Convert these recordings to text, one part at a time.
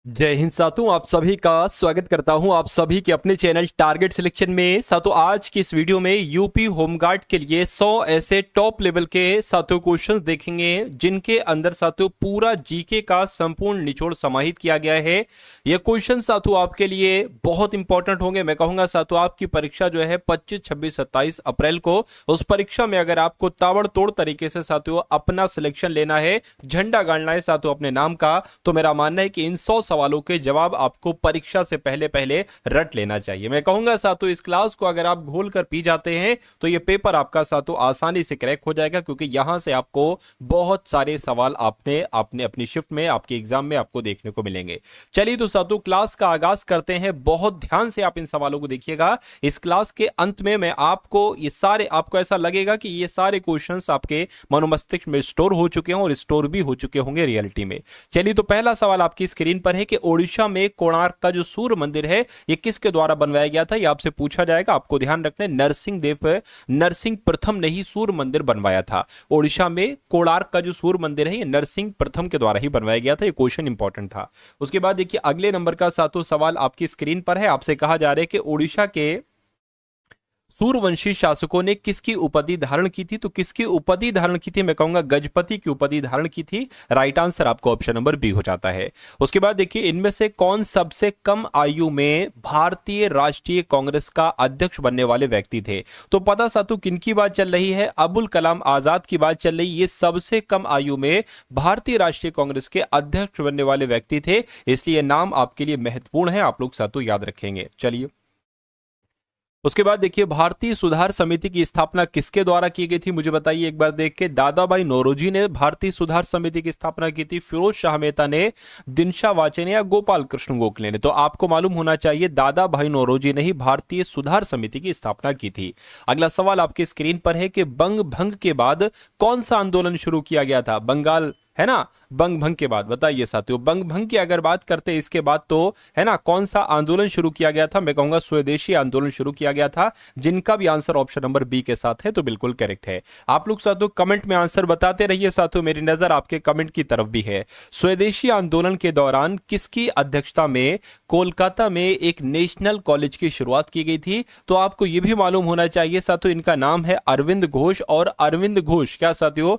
जय हिंद साथियों, आप सभी का स्वागत करता हूं आप सभी के अपने चैनल टारगेट सिलेक्शन में। साथियों, आज की इस वीडियो में यूपी होमगार्ड के लिए 100 ऐसे टॉप लेवल के साथियों क्वेश्चंस देखेंगे जिनके अंदर साथियों पूरा जीके का संपूर्ण निचोड़ समाहित किया गया है। ये क्वेश्चन साथियों आपके लिए बहुत इंपॉर्टेंट होंगे। मैं कहूंगा साथियों आपकी परीक्षा जो है 25, 26, 27 अप्रैल को, उस परीक्षा में अगर आपको ताबड़तोड़ तरीके से साथियों अपना सिलेक्शन लेना है, झंडा गाड़ना है साथियों अपने नाम का, तो मेरा मानना है कि इन 100 सवालों के जवाब आपको परीक्षा से पहले पहले रट लेना चाहिए। मैं कहूंगा साथियों इस क्लास को अगर आप घोल कर पी जाते हैं तो यह पेपर आपका साथियों आसानी से क्रैक हो जाएगा, क्योंकि यहां से आपको बहुत सारे सवाल आपने अपनी शिफ्ट में आपके एग्जाम में आपको देखने को मिलेंगे। चलिए तो साथियों क्लास का आगाज करते हैं। बहुत ध्यान से आप इन सवालों को देखिएगा। इस क्लास के अंत में मैं आपको ऐसा लगेगा कि ये सारे क्वेश्चंस आपके मनोमस्तिष्क में स्टोर हो चुके हैं और स्टोर भी हो चुके होंगे रियलिटी में। चलिए तो पहला सवाल आपकी स्क्रीन पर है कि ओडिशा में कोणार्क का जो सूर्य मंदिर है ये किसके द्वारा बनवाया गया था। ये आपसे पूछा जाएगा। आपको ध्यान रखना है नरसिंह प्रथम ने ही सूर्य मंदिर बनवाया था। ओडिशा में कोणार्क का जो सूर्य मंदिर है ये नरसिंह प्रथम के द्वारा ही बनवाया गया था। ये क्वेश्चन इंपॉर्टेंट था। उसके बाद देखिए अगले नंबर का सातों सवाल आपकी स्क्रीन पर है। आपसे कहा जा रहा है कि ओडिशा के सूर्यवंशी शासकों ने किसकी उपाधि धारण की थी। तो किसकी उपाधि धारण की थी? मैं कहूंगा गजपति की उपाधि धारण की थी। राइट आंसर आपको ऑप्शन नंबर बी हो जाता है। उसके बाद देखिए इनमें से कौन सबसे कम आयु में भारतीय राष्ट्रीय कांग्रेस का अध्यक्ष बनने वाले व्यक्ति थे। तो पता सातु किनकी बात चल रही है? अबुल कलाम आजाद की बात चल रही। ये सबसे कम आयु में भारतीय राष्ट्रीय कांग्रेस के अध्यक्ष बनने वाले व्यक्ति थे, इसलिए नाम आपके लिए महत्वपूर्ण है, आप लोग सातु याद रखेंगे। चलिए उसके बाद देखिए भारतीय सुधार समिति की स्थापना किसके द्वारा की गई थी? मुझे बताइए एक बार देख के। दादा भाई नौरोजी ने भारतीय सुधार समिति की स्थापना की थी, फिरोज शाह मेहता ने, दिनशा वाचे ने, या गोपाल कृष्ण गोखले ने? तो आपको मालूम होना चाहिए दादा भाई नौरोजी ने ही भारतीय सुधार समिति की स्थापना की थी। अगला सवाल आपकी स्क्रीन पर है कि बंग भंग के बाद कौन सा आंदोलन शुरू किया गया था? बंगाल है ना, बंग भंग के बाद बताइए साथियों। बंग भंग की अगर बात करते हैं इसके बाद तो है ना, कौन सा आंदोलन शुरू किया गया था? मैं कहूंगा स्वदेशी आंदोलन शुरू किया गया था। जिनका भी आंसर ऑप्शन नंबर बी के साथ है तो बिल्कुल करेक्ट है। आप लोग साथियों कमेंट में आंसर बताते रहिए साथियों, मेरी नजर आपके कमेंट की तरफ भी है। स्वदेशी आंदोलन के दौरान किसकी अध्यक्षता में कोलकाता में एक नेशनल कॉलेज की शुरुआत की गई थी? तो आपको यह भी मालूम होना चाहिए साथियों इनका नाम है अरविंद घोष। और अरविंद घोष क्या साथियों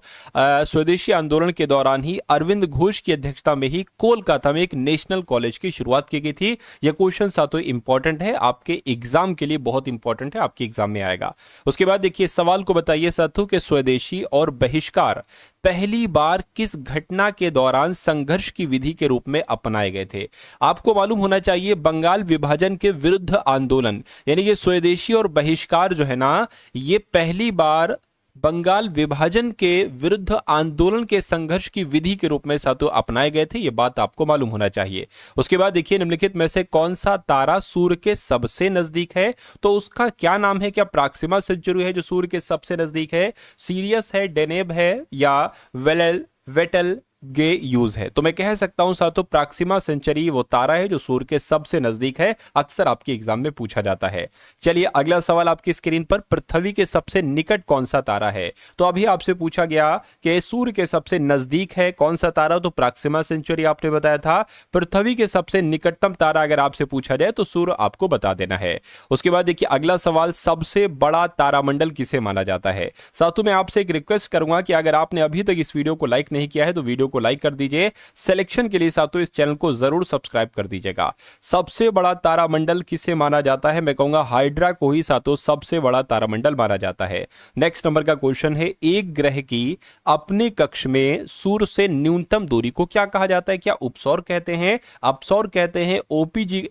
स्वदेशी आंदोलन के दौरान ही अरविंद घोष की अध्यक्षता में ही कोलकाता में एक नेशनल कॉलेज की शुरुआत की गई थी। यह क्वेश्चन साथियों इंपॉर्टेंट है, आपके एग्जाम के लिए बहुत इंपॉर्टेंट है, आपके एग्जाम में आएगा। उसके बाद देखिए सवाल को बताइए साथियों कि स्वदेशी और बहिष्कार पहली बार किस घटना के दौरान संघर्ष की विधि के रूप में अपनाए गए थे? आपको मालूम होना चाहिए बंगाल विभाजन के विरुद्ध आंदोलन, यानी ये स्वदेशी और बहिष्कार जो है ना, ये पहली बार बंगाल विभाजन के विरुद्ध आंदोलन के संघर्ष की विधि के रूप में साथियों अपनाए गए थे। यह बात आपको मालूम होना चाहिए। उसके बाद देखिए निम्नलिखित में से कौन सा तारा सूर्य के सबसे नजदीक है? तो उसका क्या नाम है? क्या प्रॉक्सिमा सेंचुरी है जो सूर्य के सबसे नजदीक है? सीरियस है, डेनेब है, या वेटल गे यूज है? तो मैं कह सकता हूं साथियों प्रॉक्सिमा सेंचुरी वो तारा है जो सूर्य के सबसे नजदीक है, अक्सर आपके एग्जाम में पूछा जाता है। चलिए अगला सवाल आपकी स्क्रीन पर, पृथ्वी के सबसे निकट कौन सा तारा है? तो अभी आपसे पूछा गया कि सूर्य के सबसे नजदीक है कौन सा तारा, तो प्रॉक्सिमा सेंचुरी आपने बताया था। पृथ्वी के सबसे निकटतम तारा अगर आपसे पूछा जाए तो सूर्य आपको बता देना है। उसके बाद देखिए अगला सवाल, सबसे बड़ा तारामंडल किसे माना जाता है? साथियों मैं आपसे एक रिक्वेस्ट करूंगा कि अगर आपने अभी तक इस वीडियो को लाइक नहीं किया है तो वीडियो को लाइक कर दीजिए। सिलेक्शन के लिए साथियों इस चैनल को जरूर सब्सक्राइब कर दीजिएगा। सबसे बड़ा तारामंडल किसे माना जाता है? मैं कहूंगा हाइड्रा को ही साथियों सबसे बड़ा तारामंडल माना जाता है। नेक्स्ट नंबर का क्वेश्चन है, एक ग्रह की अपने कक्ष में सूर्य से न्यूनतम दूरी को क्या कहा जाता है? क्या उपसौर कहते हैं, अपसौर कहते हैं, ओपीजी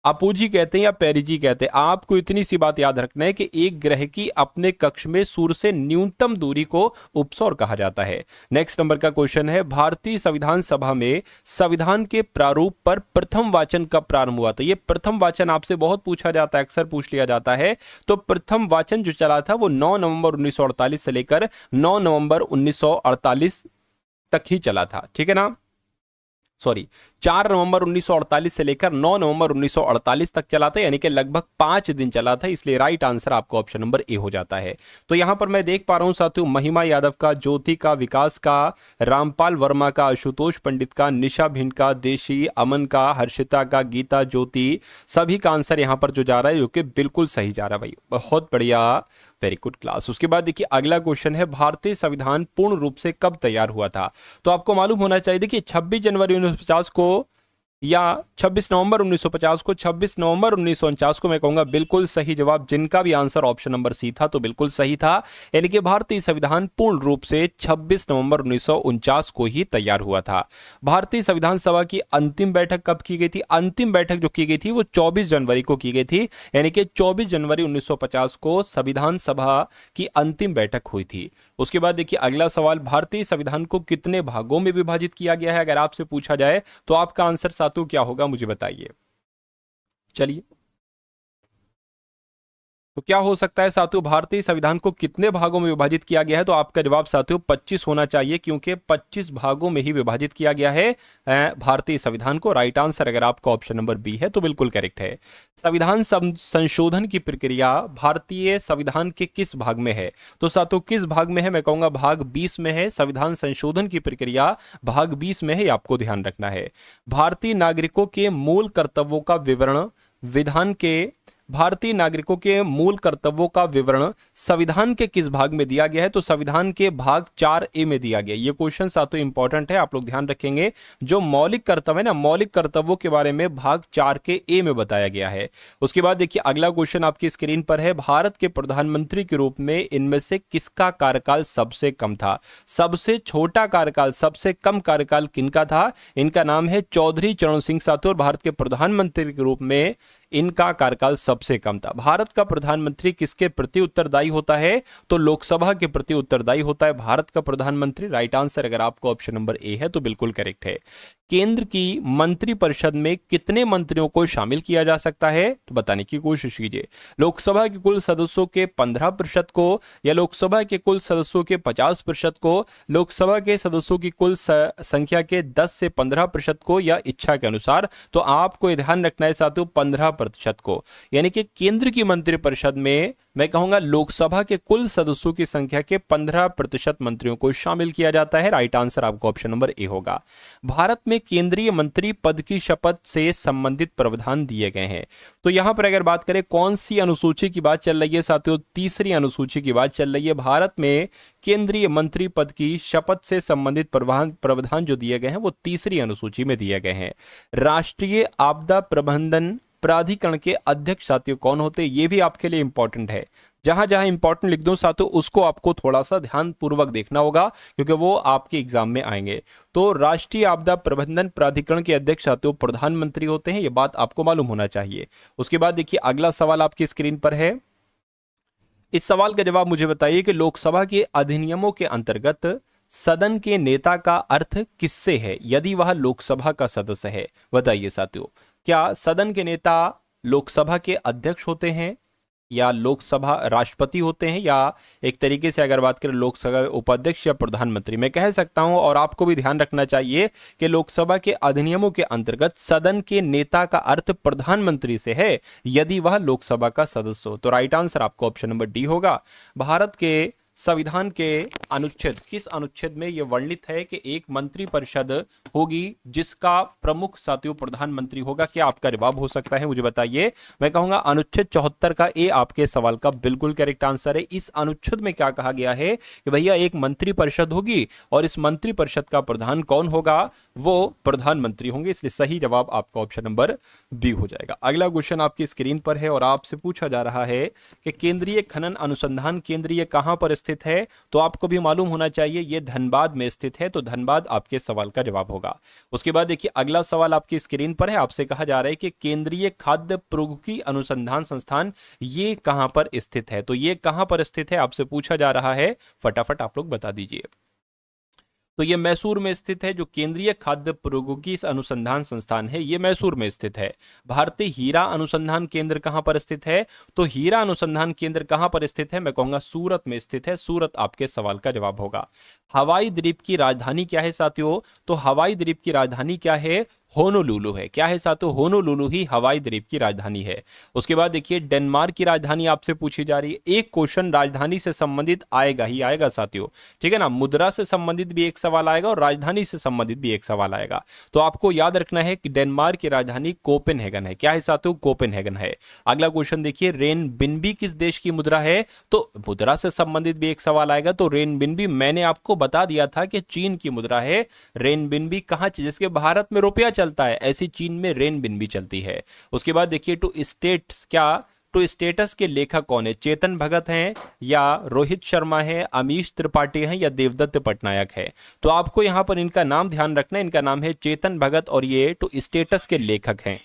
अपोजी कहते हैं, या पेरिजी कहते हैं? आपको इतनी सी बात याद रखना है कि एक ग्रह की अपने कक्ष में सूर्य से न्यूनतम दूरी को उपसौर कहा जाता है। नेक्स्ट नंबर का क्वेश्चन है, भारतीय संविधान सभा में संविधान के प्रारूप पर प्रथम वाचन कब प्रारंभ हुआ था? ये प्रथम वाचन आपसे बहुत पूछा जाता है, अक्सर पूछ लिया जाता है। तो प्रथम वाचन जो चला था वो 9 नवंबर 1948 से लेकर 9 नवंबर 1948 तक ही चला था, ठीक है ना, सॉरी 4 नवंबर 1948 से लेकर 9 नवंबर 1948 तक चला था, यानी कि लगभग 5 दिन चला था, इसलिए राइट आंसर आपको ऑप्शन नंबर ए हो जाता है। तो यहां पर मैं देख पा रहा हूं साथियों, महिमा यादव का, ज्योति का, विकास का, रामपाल वर्मा का, आशुतोष पंडित का, निशा भिंड का, देशी, अमन का, हर्षिता का, गीता, ज्योति, सभी का आंसर यहां पर जो जा रहा है, जो कि बिल्कुल सही जा रहा है भाई, बहुत बढ़िया, वेरी गुड क्लास। उसके बाद देखिए अगला क्वेश्चन है, भारतीय संविधान पूर्ण रूप से कब तैयार हुआ था? तो आपको मालूम होना चाहिए, देखिए 26 जनवरी 1950 को या 26 नवंबर 1950 को, 26 नवंबर 1949 को मैं कहूंगा बिल्कुल सही जवाब। जिनका भी आंसर ऑप्शन नंबर सी था तो बिल्कुल सही था, यानी कि भारतीय संविधान पूर्ण रूप से 26 नवंबर 1949 को ही तैयार हुआ था। भारतीय संविधान सभा की अंतिम बैठक कब की गई थी? अंतिम बैठक जो की गई थी वो 24 जनवरी को की गई थी, यानी कि 24 जनवरी 1950 को संविधान सभा की अंतिम बैठक हुई थी। उसके बाद देखिए अगला सवाल, भारतीय संविधान को कितने भागों में विभाजित किया गया है? अगर आपसे पूछा जाए तो आपका आंसर सातों क्या होगा, मुझे बताइए। चलिए, तो क्या हो सकता है साथियों, भारतीय संविधान को कितने भागों में विभाजित किया गया है? तो आपका जवाब साथियों 25 होना चाहिए, क्योंकि 25 भागों में ही विभाजित किया गया है भारतीय संविधान को। राइट आंसर अगर आपका ऑप्शन नंबर बी है तो बिल्कुल करेक्ट है। संविधान संशोधन की प्रक्रिया भारतीय संविधान के किस भाग में है? तो साथियों किस भाग में है? मैं कहूंगा भाग 20 में है। संविधान संशोधन की प्रक्रिया भाग 20 में है, आपको ध्यान रखना है। भारतीय नागरिकों के मूल कर्तव्यों का विवरण विधान के भारतीय नागरिकों के मूल कर्तव्यों का विवरण संविधान के किस भाग में दिया गया है? तो संविधान के भाग 4A में दिया गया। ये क्वेश्चन सातों इंपॉर्टेंट है, आप लोग ध्यान रखेंगे। जो मौलिक कर्तव्य है ना, मौलिक कर्तव्यों के बारे में भाग 4 के ए में बताया गया है। उसके बाद देखिए अगला क्वेश्चन आपकी स्क्रीन पर है, भारत के प्रधानमंत्री के रूप में इनमें से किसका कार्यकाल सबसे कम था? सबसे छोटा कार्यकाल, सबसे कम कार्यकाल किनका था? इनका नाम है चौधरी चरण सिंह साथियों, और भारत के प्रधानमंत्री के रूप में इनका कार्यकाल सबसे कम था। भारत का प्रधानमंत्री किसके प्रति उत्तरदायी होता है? तो लोकसभा के प्रति उत्तरदायी होता है भारत का प्रधानमंत्री। राइट आंसर अगर आपको ऑप्शन नंबर ए है तो बिल्कुल करेक्ट है। केंद्र की मंत्रिपरिषद में कितने मंत्रियों को शामिल किया जा सकता है? तो बताने की कोशिश कीजिए। लोकसभा के कुल सदस्यों के 15% को, या लोकसभा के कुल सदस्यों के 50% को, लोकसभा के सदस्यों की कुल संख्या के 10 से 15% को, या इच्छा के अनुसार? तो आपको ध्यान रखना है साथियों 15% को, यानी कि केंद्र की मंत्रिपरिषद में मैं कहूंगा लोकसभा के कुल सदस्यों की संख्या के 15% मंत्रियों को शामिल किया जाता है। राइट आंसर आपको ऑप्शन नंबर ए होगा। भारत में केंद्रीय मंत्री पद की शपथ से संबंधित प्रावधान दिए गए हैं। तो यहां पर अगर बात करें कौन सी अनुसूची की बात चल रही है साथियों, तीसरी अनुसूची की बात चल रही है। भारत में केंद्रीय मंत्री पद की शपथ से संबंधित प्रावधान जो दिए गए हैं वो तीसरी अनुसूची में दिए गए हैं। राष्ट्रीय आपदा प्रबंधन प्राधिकरण के अध्यक्ष साथियों कौन होते हैं? ये भी आपके लिए इंपॉर्टेंट है। जहां जहां इंपॉर्टेंट लिख दूं साथियों उसको आपको थोड़ा सा ध्यान पूर्वक देखना होगा, क्योंकि वो आपके एग्जाम में आएंगे। तो राष्ट्रीय आपदा प्रबंधन प्राधिकरण के अध्यक्ष साथियों प्रधानमंत्री होते हैं, ये बात आपको मालूम होना चाहिए। उसके बाद देखिए अगला सवाल आपकी स्क्रीन पर है। इस सवाल का जवाब मुझे बताइए कि लोकसभा के अधिनियमों के अंतर्गत सदन के नेता का अर्थ किससे है, यदि वह लोकसभा का सदस्य है? बताइए साथियों, क्या सदन के नेता लोकसभा के अध्यक्ष होते हैं, या लोकसभा राष्ट्रपति होते हैं, या एक तरीके से अगर बात करें लोकसभा उपाध्यक्ष या प्रधानमंत्री? मैं कह सकता हूं, और आपको भी ध्यान रखना चाहिए कि लोकसभा के अधिनियमों के अंतर्गत सदन के नेता का अर्थ प्रधानमंत्री से है, यदि वह लोकसभा का सदस्य हो। तो राइट आंसर आपको ऑप्शन नंबर डी होगा। भारत के संविधान के अनुच्छेद, किस अनुच्छेद में यह वर्णित है कि एक मंत्रिपरिषद होगी जिसका प्रमुख साथियों प्रधानमंत्री होगा? क्या आपका जवाब हो सकता है, मुझे बताइए। मैं कहूंगा अनुच्छेद 74 का ए आपके सवाल का बिल्कुल करेक्ट आंसर है। इस अनुच्छेद में क्या कहा गया है कि भैया एक मंत्रिपरिषद होगी और इस मंत्रिपरिषद का प्रधान कौन होगा? वो प्रधानमंत्री होंगे, इसलिए सही जवाब आपका ऑप्शन नंबर बी हो जाएगा। अगला क्वेश्चन आपकी स्क्रीन पर है और आपसे पूछा जा रहा है कि केंद्रीय खनन अनुसंधान केंद्र ये कहां पर स्थित है? तो आपको भी मालूम होना चाहिए ये धनबाद में स्थित है, तो धनबाद आपके सवाल का जवाब होगा। उसके बाद देखिए अगला सवाल आपकी स्क्रीन पर है। आपसे कहा जा रहा है कि केंद्रीय खाद्य प्रौद्योगिकी अनुसंधान संस्थान ये कहां पर स्थित है? तो ये कहां पर स्थित है आपसे पूछा जा रहा है, फटाफट आप लोग बता दीजिए। तो ये मैसूर में स्थित है। जो केंद्रीय खाद्य प्रौद्योगिकी अनुसंधान संस्थान है ये मैसूर में स्थित है। भारतीय हीरा अनुसंधान केंद्र कहां पर स्थित है? तो हीरा अनुसंधान केंद्र कहां पर स्थित है? मैं कहूंगा सूरत में स्थित है। सूरत आपके सवाल का जवाब होगा। हवाई द्वीप की राजधानी क्या है साथियों? तो हवाई द्वीप की राजधानी क्या है? होनोलुलु है। क्या है साथियों? होनोलुलु ही हवाई द्वीप की राजधानी है। उसके बाद देखिए डेनमार्क की राजधानी आपसे पूछी जा रही है। एक क्वेश्चन राजधानी से संबंधित आएगा ही आएगा साथियों, ठीक है ना। मुद्रा से संबंधित भी एक सवाल आएगा और राजधानी से संबंधित भी एक सवाल आएगा। तो आपको याद रखना है कि डेनमार्क की राजधानी कोपेनहेगन है। क्या है साथियों? कोपेनहेगन है। अगला क्वेश्चन देखिए रेनबिनबी किस देश की मुद्रा है? तो मुद्रा से संबंधित भी एक सवाल आएगा। तो रेनबिनबी मैंने आपको बता दिया था कि चीन की मुद्रा है। रेनबिनबी कहां, जिसके भारत में रुपया चलता है, ऐसी चीन में रेनबिनबी चलती है। उसके बाद देखिए टू स्टेटस के लेखक कौन है? चेतन भगत हैं या रोहित शर्मा है, अमीश त्रिपाठी हैं या देवदत्त पटनायक है? तो आपको यहां पर इनका नाम ध्यान रखना है। इनका नाम है चेतन भगत और ये टू स्टेटस के लेखक हैं।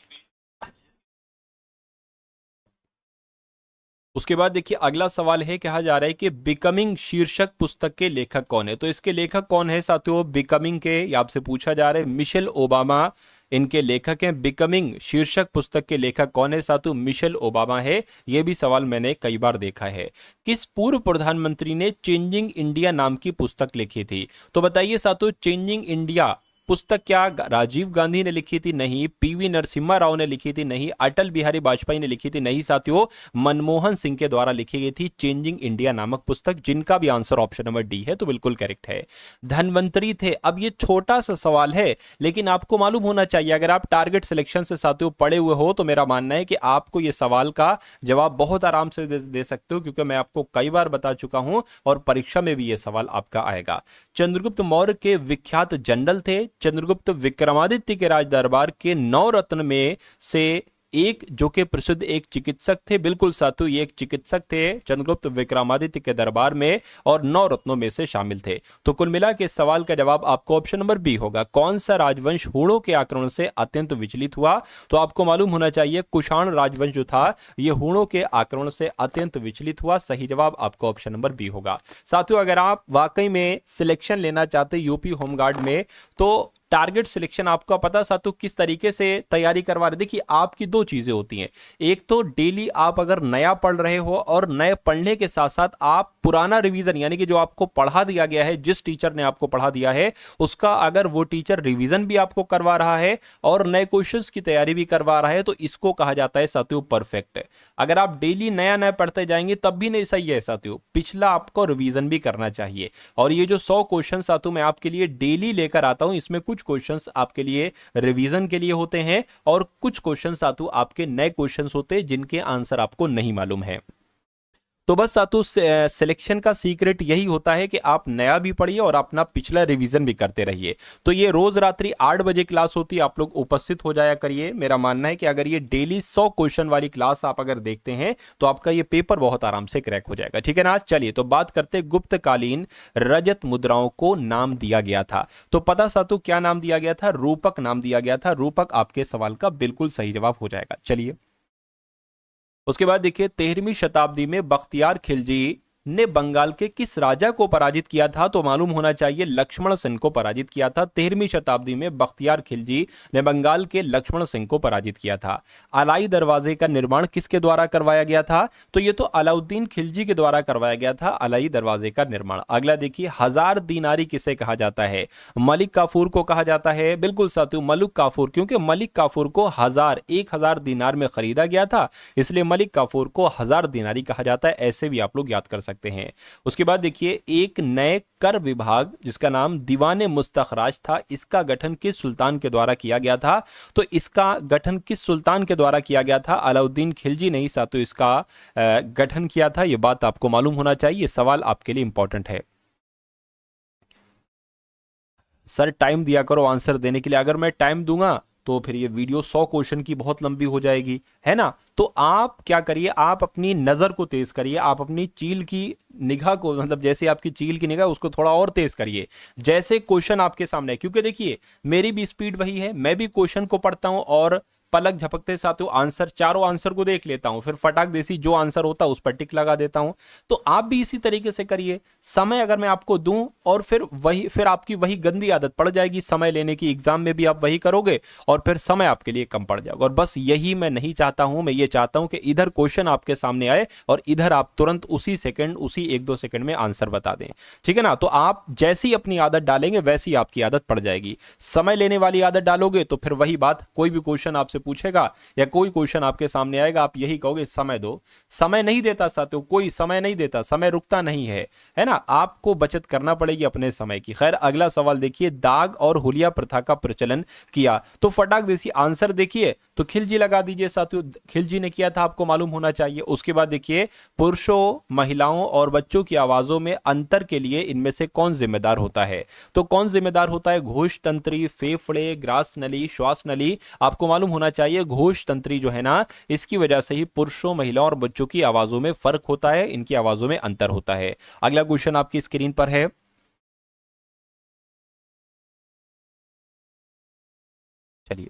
उसके बाद देखिए अगला सवाल है, कहा जा रहा है कि बिकमिंग शीर्षक पुस्तक के लेखक कौन है? तो इसके लेखक कौन है साथियों? बिकमिंग के आपसे पूछा जा रहा है। मिशेल ओबामा इनके लेखक हैं। बिकमिंग शीर्षक पुस्तक के लेखक कौन है साथियों? मिशेल ओबामा है। यह भी सवाल मैंने कई बार देखा है। किस पूर्व प्रधानमंत्री ने चेंजिंग इंडिया नाम की पुस्तक लिखी थी? तो बताइए साथियों, चेंजिंग इंडिया पुस्तक क्या राजीव गांधी ने लिखी थी? नहीं। पीवी नरसिम्हा राव ने लिखी थी? नहीं। अटल बिहारी वाजपेयी ने लिखी थी? नहीं साथियों, मनमोहन सिंह के द्वारा लिखी गई थी चेंजिंग इंडिया नामक पुस्तक, जिनका भी आंसर ऑप्शन नंबर डी है, तो बिल्कुल करेक्ट है। धनवंतरी थे। अब ये छोटा सा सवाल है, लेकिन आपको मालूम होना चाहिए। अगर आप टारगेट सिलेक्शन से साथियों पढ़े हुए हो तो मेरा मानना है कि आपको ये सवाल का जवाब बहुत आराम से दे सकते हो, क्योंकि मैं आपको कई बार बता चुका हूं और परीक्षा में भी ये सवाल आपका आएगा। चंद्रगुप्त मौर्य के विख्यात जनरल थे। चंद्रगुप्त विक्रमादित्य के राज दरबार के 9 रत्न में से एक जो कि प्रसिद्ध एक चिकित्सक थे। बिल्कुल साथियों, ये एक चिकित्सक थे चंद्रगुप्त विक्रमादित्य के दरबार में और 9 रत्नों में से शामिल थे। तो कुल मिला के इस सवाल का जवाब आपको ऑप्शन नंबर बी होगा। कौन सा राजवंश हूणों के आक्रमण से अत्यंत विचलित हुआ? तो आपको मालूम होना चाहिए कुषाण राजवंश जो था ये हूणों के आक्रमण से अत्यंत विचलित हुआ। सही जवाब आपको ऑप्शन नंबर बी होगा। साथियों, अगर आप वाकई में सिलेक्शन लेना चाहते यूपी होमगार्ड में, तो टारगेट सिलेक्शन आपको पता साथियों किस तरीके से तैयारी करवा रहे। देखिए आपकी दो चीजें होती हैं। एक तो डेली आप अगर नया पढ़ रहे हो और नए पढ़ने के साथ साथ आप पुराना रिवीजन, यानी कि जो आपको पढ़ा दिया गया है, जिस टीचर ने आपको पढ़ा दिया है उसका अगर वो टीचर रिवीजन भी आपको करवा रहा है और नए क्वेश्चंस की तैयारी भी करवा रहा है, तो इसको कहा जाता है साथियों परफेक्ट। अगर आप डेली नया नया पढ़ते जाएंगे तब भी नहीं सही है साथियों, पिछला आपको रिवीजन भी करना चाहिए। और ये जो 100 क्वेश्चन साथियों मैं आपके लिए डेली लेकर आता हूं, इसमें कुछ क्वेश्चंस आपके लिए रिवीजन के लिए होते हैं और कुछ क्वेश्चंस साथियों आपके नए क्वेश्चंस होते हैं जिनके आंसर आपको नहीं मालूम है। तो बस साथियों सिलेक्शन का सीक्रेट यही होता है कि आप नया भी पढ़िए और अपना पिछला रिवीजन भी करते रहिए। तो ये रोज रात्रि 8 बजे क्लास होती है, आप लोग उपस्थित हो जाया करिए। मेरा मानना है कि अगर ये डेली 100 क्वेश्चन वाली क्लास आप अगर देखते हैं तो आपका ये पेपर बहुत आराम से क्रैक हो जाएगा, ठीक है ना। चलिए तो बात करते हैं गुप्तकालीन रजत मुद्राओं को नाम दिया गया था। तो पता साथियों क्या नाम दिया गया था? रूपक नाम दिया गया था। रूपक आपके सवाल का बिल्कुल सही जवाब हो जाएगा। चलिए उसके बाद देखिए 13वीं शताब्दी में बख्तियार खिलजी ने बंगाल के किस राजा को पराजित किया था? तो मालूम होना चाहिए लक्ष्मण सेन को पराजित किया था। 13वीं शताब्दी में बख्तियार खिलजी ने बंगाल के लक्ष्मण सेन को पराजित किया था। अलाई दरवाजे का निर्माण किसके द्वारा करवाया गया था? तो ये तो अलाउद्दीन खिलजी के द्वारा करवाया गया था अलाई दरवाजे का निर्माण। अगला देखिए 1000 दीनारी किसे कहा जाता है? मलिक काफूर को कहा जाता है। बिल्कुल साथियों मलिक काफूर, क्योंकि मलिक काफूर को 1000 दीनार में खरीदा गया था, इसलिए मलिक काफूर को 1000 दीनारी कहा जाता है। ऐसे भी आप लोग याद कर सकते हैं। उसके बाद देखिए एक नए कर विभाग जिसका नाम दीवाने मुस्तखराज था, इसका गठन किस सुल्तान के द्वारा किया गया था? तो इसका गठन किस सुल्तान के द्वारा किया गया था? अलाउद्दीन खिलजी ने ही साथियों इसका गठन किया था। यह बात आपको मालूम होना चाहिए, सवाल आपके लिए इंपॉर्टेंट है। सर टाइम दिया करो आंसर देने के लिए, अगर मैं टाइम दूंगा तो फिर ये वीडियो 100 क्वेश्चन की बहुत लंबी हो जाएगी, है ना। तो आप क्या करिए, आप अपनी नजर को तेज करिए, आप अपनी चील की निगाह को, मतलब जैसे आपकी चील की निगाह उसको थोड़ा और तेज करिए जैसे क्वेश्चन आपके सामने है। क्योंकि देखिए मेरी भी स्पीड वही है, मैं भी क्वेश्चन को पढ़ता हूं और पलक झपकते साथियों आंसर, चारों आंसर को देख लेता हूं, फिर फटाक देसी जो आंसर होता है उस पर टिक लगा देता हूं। तो आप भी इसी तरीके से करिए। समय अगर मैं आपको दूं और फिर आपकी वही गंदी आदत पड़ जाएगी समय लेने की, एग्जाम में भी आप वही करोगे और फिर समय आपके लिए कम पड़ जाएगा। और बस यही मैं नहीं चाहता हूं, मैं ये चाहता हूं कि इधर क्वेश्चन आपके सामने आए और इधर आप तुरंत उसी सेकंड, उसी 1-2 सेकंड में आंसर बता दें, ठीक है ना। तो आप जैसी अपनी आदत डालेंगे वैसी आपकी आदत पड़ जाएगी। समय लेने वाली आदत डालोगे तो फिर वही बात, कोई भी क्वेश्चन आपसे पूछेगा या कोई क्वेश्चन आपके सामने आएगा, आप यही कहोगे समय दो। समय नहीं देता साथियों, कोई समय नहीं देता, समय रुकता नहीं है ना। आपको बचत करना पड़ेगी अपने समय की। खैर अगला सवाल देखिए, दाग और हुलिया प्रथा का प्रचलन किया, तो फटाक देसी आंसर देखिए तो खिलजी लगा दीजिए साथियों, खिलजी ने किया था, आपको मालूम होना चाहिए। उसके बाद देखिए, पुरुषों, महिलाओं और बच्चों की आवाजों में अंतर के लिए इनमें से कौन जिम्मेदार होता है? तो कौन जिम्मेदार होता है? घोष तंत्री, फेफड़े, ग्रास नली, श्वास नली। आपको मालूम होना चाहिए घोष तंत्री जो है ना, इसकी वजह से ही पुरुषों, महिलाओं और बच्चों की आवाजों में फर्क होता है, इनकी आवाजों में अंतर होता है। अगला क्वेश्चन आपकी स्क्रीन पर है, चलिए।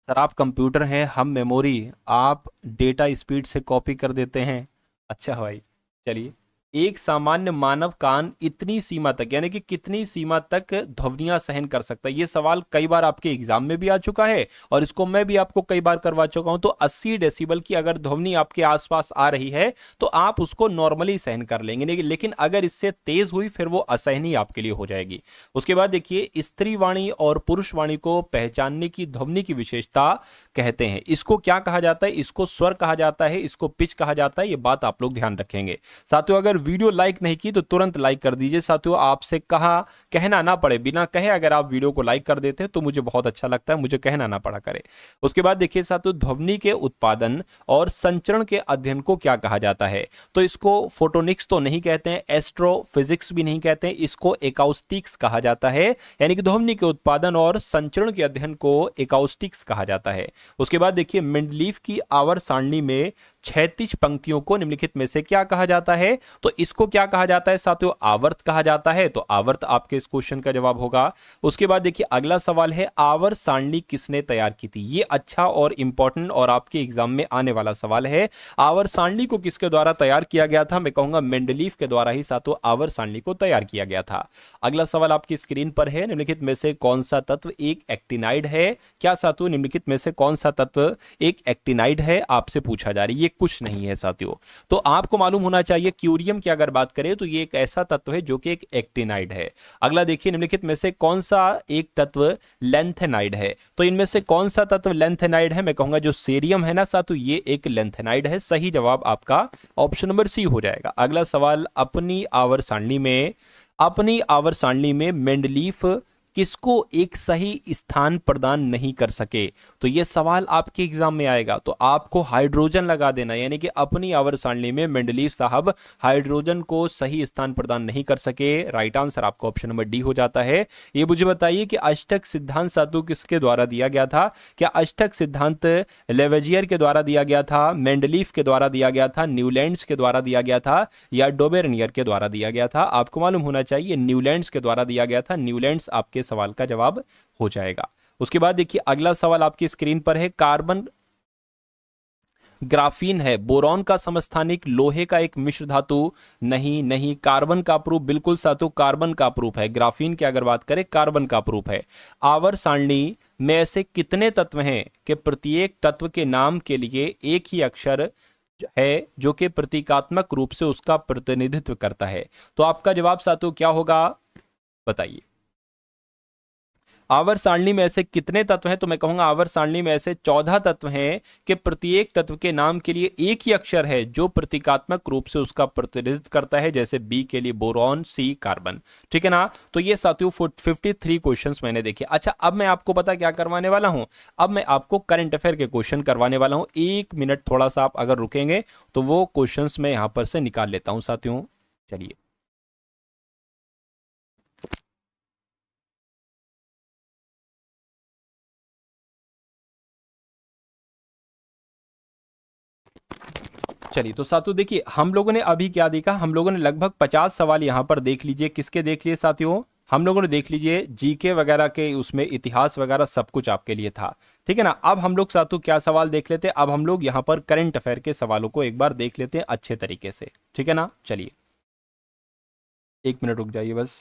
सर आप कंप्यूटर हैं, हम मेमोरी, आप डेटा स्पीड से कॉपी कर देते हैं। अच्छा भाई, चलिए। एक सामान्य मानव कान इतनी सीमा तक, यानी कि कितनी सीमा तक ध्वनियां सहन कर सकता है? ये सवाल कई बार आपके एग्जाम में भी आ चुका है और इसको मैं भी आपको कई बार करवा चुका हूं। तो 80 डेसिबल की अगर ध्वनि आपके आसपास आ रही है तो आप उसको नॉर्मली सहन कर लेंगे, लेकिन अगर इससे तेज हुई फिर वो असहनीय आपके लिए हो जाएगी। उसके बाद देखिए, स्त्री वाणी और पुरुष वाणी को पहचानने की ध्वनि की विशेषता कहते हैं, इसको क्या कहा जाता है? इसको स्वर कहा जाता है, इसको पिच कहा जाता है। ये बात आप लोग ध्यान रखेंगे साथियों। अगर वीडियो लाइक नहीं की तो तुरंत लाइक कर दीजिए साथियों, आपसे कहना ना पड़े, बिना कहे अगर आप वीडियो को लाइक कर देते हैं तो मुझे बहुत अच्छा लगता है, मुझे कहना ना पड़ा करे। उसके बाद देखिए साथियों, ध्वनि के उत्पादन और संचरण के अध्ययन को क्या कहा जाता है? तो इसको फोटोनिक्स तो नहीं कहते हैं, एस्ट्रोफिजिक्स भी नहीं कहते हैं, इसको एकाउस्टिक्स कहा जाता है, यानी कि ध्वनि के उत्पादन और संचरण के अध्ययन को एकाउस्टिक्स कहा जाता है। उसके बाद देखिए, मेंडलीफ की आवर्त सारणी में 36 पंक्तियों को निम्नलिखित में से क्या कहा जाता है? तो इसको क्या कहा जाता है साथियों? आवर्त कहा जाता है। तो आवर्त आपके इस क्वेश्चन का जवाब होगा। उसके बाद देखिए, अगला सवाल है, आवर्त सारणी किसने तैयार की थी? ये अच्छा और इंपॉर्टेंट और आपके एग्जाम में आने वाला सवाल है। आवर्त सारणी को किसके द्वारा तैयार किया गया था? मैं कहूंगा मेंडलीफ के द्वारा ही साथियों आवर्त सारणी को तैयार किया गया था। अगला सवाल आपकी स्क्रीन पर है, निम्नलिखित में से कौन सा तत्व एक एक्टिनाइड है? क्या साथियों, निम्नलिखित में से कौन सा तत्व एक एक्टिनाइड है? आपसे पूछा जा रही है, ये कुछ नहीं है साथियों। तो आपको मालूम होना चाहिए, क्यूरियम की अगर बात करें तो ये एक ऐसा तत्व है जो कि एक एक्टिनाइड है। अगला देखिए, निम्नलिखित में से कौन सा एक तत्व लेंथेनाइड है? तो इनमें से कौन सा तत्व लेंथेनाइड है? मैं कहूंगा जो सीरियम है ना साथियों, ये एक लेंथेनाइड है। सही जवाब आपका ऑप्शन नंबर सी हो जाएगा। अगला सवाल, अपनी आवर्त सारणी में मेंडलीफ किसको एक सही स्थान प्रदान नहीं कर सके? तो यह सवाल आपके एग्जाम में आएगा, तो आपको हाइड्रोजन लगा देना, यानी कि अपनी आवर्त सारणी में मेंडलीफ साहब हाइड्रोजन को सही स्थान प्रदान नहीं कर सके। राइट आंसर आपका ऑप्शन नंबर डी हो जाता है। ये मुझे बताइए कि अष्टक सिद्धांत साधु किसके द्वारा दिया गया था? क्या अष्टक सिद्धांत लेवेजियर के द्वारा दिया गया था, मेंडलीफ के द्वारा दिया गया था, न्यूलैंड्स के द्वारा दिया गया था, या डोबेरनियर के द्वारा दिया गया था? आपको मालूम होना चाहिए न्यूलैंड्स के द्वारा दिया गया था। न्यूलैंड्स आपके सवाल का जवाब हो जाएगा। उसके बाद देखिए, अगला सवाल आपकी स्क्रीन पर है, कार्बन ग्राफीन है, बोरॉन का समस्थानिक, लोहे का एक मिश्र धातु? नहीं, कार्बन का प्रूफ बिल्कुल साथियों, कार्बन का प्रूफ है। ग्राफीन की अगर बात करें, कार्बन का प्रूफ है। आवर्त सारणी में ऐसे कितने तत्व हैं कि प्रत्येक तत्व के नाम के लिए एक ही अक्षर है जो कि प्रतीकात्मक रूप से उसका प्रतिनिधित्व करता है? तो आपका जवाब साथियों क्या होगा, बताइए। आवर्त सारणी में ऐसे कितने तत्व हैं? तो मैं कहूंगा आवर्त सारणी में ऐसे 14 तत्व हैं कि प्रत्येक तत्व के नाम के लिए एक ही अक्षर है जो प्रतीकात्मक रूप से उसका प्रतिनिधित्व करता है, जैसे बी के लिए बोरॉन, सी कार्बन, ठीक है ना। तो ये साथियों 53 क्वेश्चंस मैंने देखे। अच्छा, अब मैं आपको पता क्या करवाने वाला हूं? अब मैं आपको करंट अफेयर के क्वेश्चन करवाने वाला हूं। 1 मिनट थोड़ा सा आप अगर रुकेंगे तो वो क्वेश्चंस मैं यहां पर से निकाल लेता हूं साथियों। चलिए, तो साथियों देखिए, हम लोगों ने अभी क्या देखा, हम लोगों ने लगभग 50 सवाल यहां पर देख लीजिए। किसके देख लिए साथियों? हम लोगों ने देख लीजिए जीके वगैरह के उसमें इतिहास वगैरह सब कुछ आपके लिए था, ठीक है ना। अब हम लोग सातु क्या सवाल देख लेते हैं, अब हम लोग यहाँ पर करंट अफेयर के सवालों को एक बार देख लेते हैं अच्छे तरीके से, ठीक है ना। चलिए 1 मिनट रुक जाइए बस।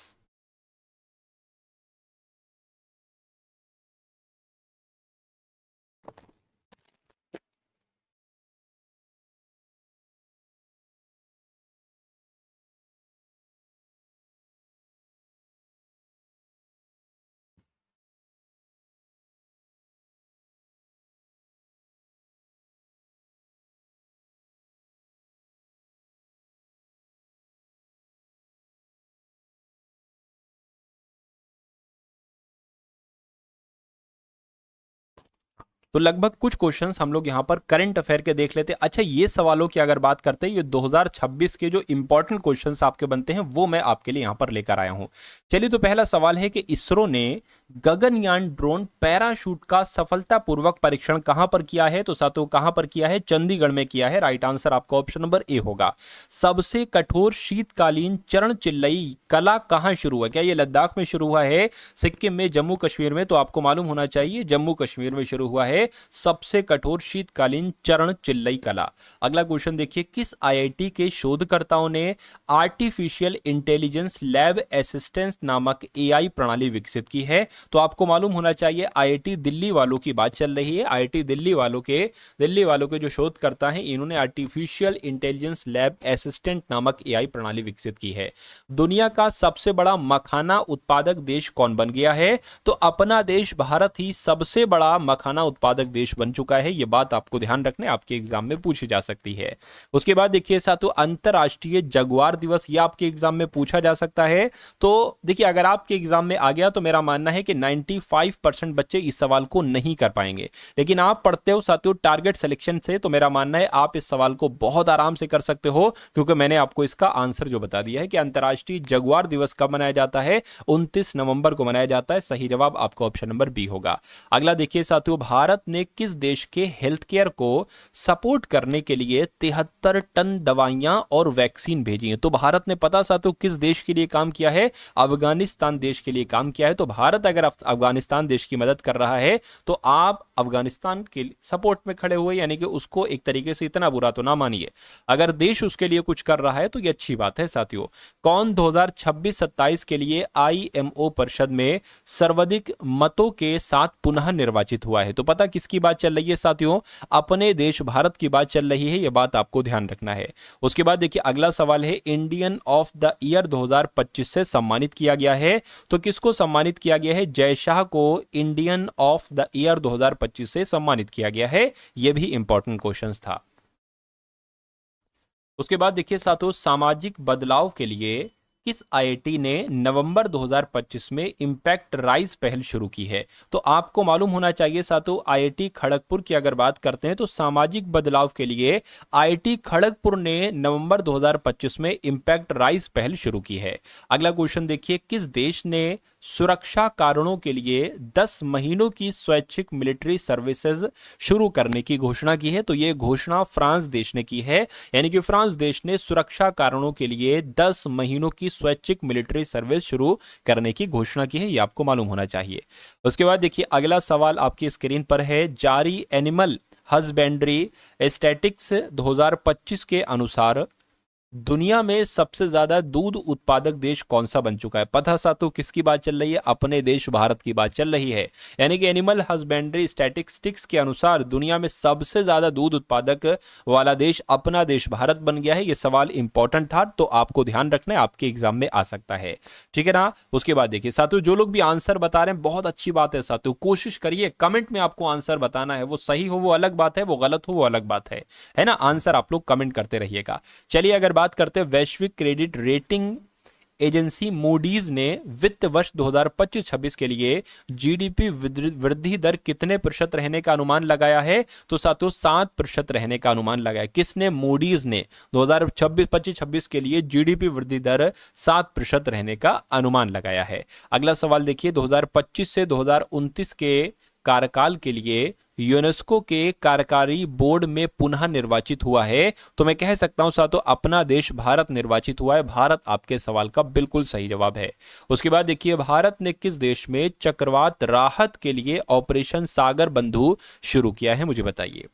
तो लगभग कुछ क्वेश्चंस हम लोग यहाँ पर करंट अफेयर के देख लेते हैं। अच्छा, ये सवालों की अगर बात करते हैं, ये 2026 के जो इंपॉर्टेंट क्वेश्चंस आपके बनते हैं वो मैं आपके लिए यहाँ पर लेकर आया हूँ। चलिए, तो पहला सवाल है कि इसरो ने गगनयान ड्रोन पैराशूट का सफलतापूर्वक परीक्षण कहां पर किया है? तो साथियों कहां पर किया है? चंडीगढ़ में किया है। राइट आंसर आपका ऑप्शन नंबर ए होगा। सबसे कठोर शीतकालीन चरण चिल्लई कला कहां शुरू हुआ? क्या ये लद्दाख में शुरू हुआ है, सिक्किम में, जम्मू कश्मीर में? तो आपको मालूम होना चाहिए जम्मू कश्मीर में शुरू हुआ है सबसे कठोर शीतकालीन चरण चिल्लई कला। अगला क्वेश्चन देखिए, किस आईआईटी के शोधकर्ताओं ने आर्टिफिशियल इंटेलिजेंस लैब असिस्टेंस नामक एआई प्रणाली विकसित की है? तो आपको मालूम होना चाहिए आईआईटी दिल्ली वालों की बात चल रही है। आईआईटी दिल्ली वालों के जो शोधकर्ता हैं, इन्होंने आर्टिफिशियल इंटेलिजेंस लैब असिस्टेंट नामक एआई प्रणाली विकसित की है। दुनिया का सबसे बड़ा मखाना उत्पादक देश कौन बन गया है? तो अपना देश भारत ही सबसे बड़ा मखाना उत्पादक देश बन चुका है। यह बात आपको ध्यान रखना है, आपके एग्जाम में पूछी जा सकती है। उसके बाद देखिए साथियों, अंतरराष्ट्रीय जगुआर दिवस, यह आपके एग्जाम में पूछा जा सकता है। तो देखिए, अगर आपके एग्जाम में आ गया तो मेरा मानना है कि 95% बच्चे इस सवाल को नहीं कर पाएंगे, लेकिन आप पढ़ते हो साथियों टारगेट सिलेक्शन से, तो मेरा मानना है आप इस सवाल को बहुत आराम से कर सकते हो, क्योंकि मैंने आपको इसका आंसर जो बता दिया है कि अंतरराष्ट्रीय जगुआर दिवस कब मनाया जाता है? 29 नवंबर को मनाया जाता है। सही जवाब आपका ऑप्शन नंबर बी होगा। अगला देखिए साथियों, भारत ने किस देश के हेल्थ केयर को सपोर्ट करने के लिए 73 टन दवाइयां और वैक्सीन भेजी हैं? तो भारत ने पता साथियों किस देश के लिए काम किया है? अफगानिस्तान देश के लिए काम किया है। तो भारत अगर अफगानिस्तान देश की मदद कर रहा है तो आप अफगानिस्तान के सपोर्ट में खड़े हुए, यानी कि उसको एक तरीके से इतना बुरा तो ना मानिए। अगर देश उसके लिए कुछ कर रहा है तो ये अच्छी बात है साथियों। कौन 2026-27 के लिए आईएमओ परिषद में सर्वाधिक मतों के साथ पुनः निर्वाचित हुआ है? तो पता किसकी बात चल रही है साथियों? अपने देश भारत की बात चल रही है, यह बात आपको ध्यान रखना है। उसके बाद देखिए अगला सवाल है, इंडियन ऑफ द ईयर 2025 से सम्मानित किया गया है। तो किसको सम्मानित किया गया है? जय शाह को इंडियन ऑफ द ईयर 2025 से सम्मानित किया गया है। यह भी इंपॉर्टेंट क्वेश्चन था। उसके बाद देखिए साथियों, सामाजिक बदलाव के लिए किस आईआईटी ने नवंबर 2025 में इंपैक्ट राइज पहल शुरू की है? तो आपको मालूम होना चाहिए साथियों, आईआईटी खड़गपुर की अगर बात करते हैं तो सामाजिक बदलाव के लिए आईआईटी खड़गपुर ने नवंबर 2025 में इंपैक्ट राइज पहल शुरू की है। अगला क्वेश्चन देखिए, किस देश ने सुरक्षा कारणों के लिए 10 महीनों की स्वैच्छिक मिलिट्री सर्विसेज शुरू करने की घोषणा की है? तो यह घोषणा फ्रांस देश ने की है, यानी कि फ्रांस देश ने सुरक्षा कारणों के लिए 10 महीनों की स्वैच्छिक मिलिट्री सर्विस शुरू करने की घोषणा की है। यह आपको मालूम होना चाहिए। उसके बाद देखिए अगला सवाल आपकी स्क्रीन पर है, जारी एनिमल हस्बेंड्री स्टैटिस्टिक्स 2025 के अनुसार दुनिया में सबसे ज्यादा दूध उत्पादक देश कौन सा बन चुका है? पता साथियों किसकी बात चल रही है? अपने देश भारत की बात चल रही है। यानी कि एनिमल हस्बेंड्री स्टैटिस्टिक्स के अनुसार दुनिया में सबसे ज्यादा दूध उत्पादक वाला देश अपना देश भारत बन गया है। यह सवाल इंपॉर्टेंट था, तो आपको ध्यान रखना है, आपके एग्जाम में आ सकता है, ठीक है ना। उसके बाद देखिए साथियों, जो लोग भी आंसर बता रहे हैं बहुत अच्छी बात है साथियों, कोशिश करिए कमेंट में आपको आंसर बताना है। वो सही हो वो अलग बात है, वो गलत हो वो अलग बात है ना। आंसर आप लोग कमेंट करते रहिएगा। चलिए अगर बात करते हैं, वैश्विक क्रेडिट रेटिंग एजेंसी मूडीज ने वित्त वर्ष 2025-26 के लिए जीडीपी वृद्धि दर कितने प्रतिशत रहने का अनुमान लगाया है? तो साथियों 7% रहने का अनुमान लगाया। किसने? मूडीज ने 2025-26 के लिए जीडीपी वृद्धि दर 7% रहने का अनुमान लगाया है। अगला सवाल देखिए, 2025 से 2029 के कार्यकाल के लिए यूनेस्को के कार्यकारी बोर्ड में पुनः निर्वाचित हुआ है? तो मैं कह सकता हूं साथियों अपना देश भारत निर्वाचित हुआ है। भारत आपके सवाल का बिल्कुल सही जवाब है। उसके बाद देखिए, भारत ने किस देश में चक्रवात राहत के लिए ऑपरेशन सागर बंधु शुरू किया है? मुझे बताइए।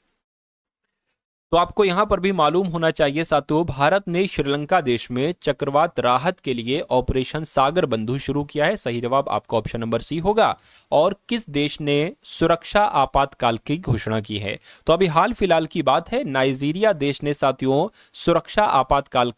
तो आपको यहां पर भी मालूम होना चाहिए साथियों, भारत ने श्रीलंका देश में चक्रवात राहत के लिए ऑपरेशन सागर बंधु शुरू किया है। सही जवाब आपका ऑप्शन नंबर सी होगा। और किस देश ने सुरक्षा आपातकाल की घोषणा की है? तो अभी हाल फिलहाल की बात है, नाइजीरिया देश ने साथियों सुरक्षा आपातकाल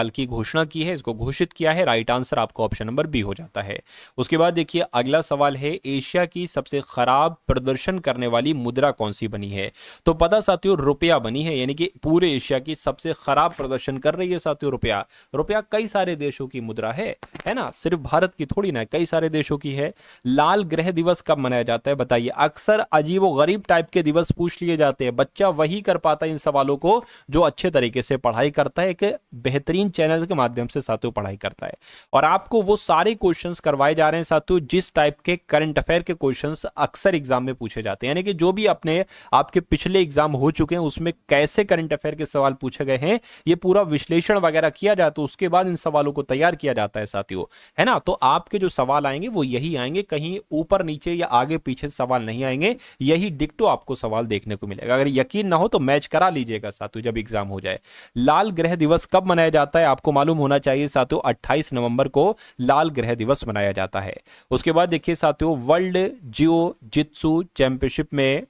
की घोषणा की है, इसको घोषित किया है। राइट आंसर आपका ऑप्शन नंबर बी हो जाता है। उसके बाद देखिए, अगला सवाल है, एशिया की सबसे खराब प्रदर्शन करने वाली मुद्रा कौन सी बनी है? तो पता साथियों रुपया बनी है, यानी कि पूरे एशिया की सबसे खराब प्रदर्शन कर रही है साथियों रुपया। रुपया कई सारे देशों की मुद्रा है ना, सिर्फ भारत की थोड़ी ना, कई सारे देशों की है। लाल ग्रह दिवस कब मनाया जाता है बताइए? अक्सर अजीब गरीब टाइप के दिवस पूछ लिए जाते हैं, बच्चा वही कर पाता है इन सवालों को जो अच्छे तरीके से पढ़ाई करता है, एक बेहतरीन चैनल के माध्यम से साथियों पढ़ाई करता है। और आपको वो सारे क्वेश्चंस करवाए जा रहे हैं साथियों जिस टाइप के करंट अफेयर के क्वेश्चंस अक्सर एग्जाम में पूछे जाते हैं, यानी कि जो भी अपने आपके पिछले एग्जाम हो चुके हैं उसमें कैसे करंट अफेयर के सवाल पूछे गए हैं, ये पूरा विश्लेषण वगैरह किया जाता है, उसके बाद इन सवालों को तैयार किया जाता है साथियों, है ना। तो आपके जो सवाल आएंगे वो यही आएंगे, कहीं ऊपर नीचे या आगे पीछे सवाल नहीं आएंगे, यही डिक्टो आपको सवाल देखने को मिलेगा। अगर यकीन ना हो तो मैच करा लीजिएगा साथियों जब एग्जाम हो जाए। लाल ग्रह दिवस कब मनाया जाता है? आपको मालूम होना चाहिए साथियों 28 नवंबर को लाल ग्रह दिवस मनाया जाता है। उसके बाद देखिए साथियों, वर्ल्ड जियो जित्सु चैंपियनशिप में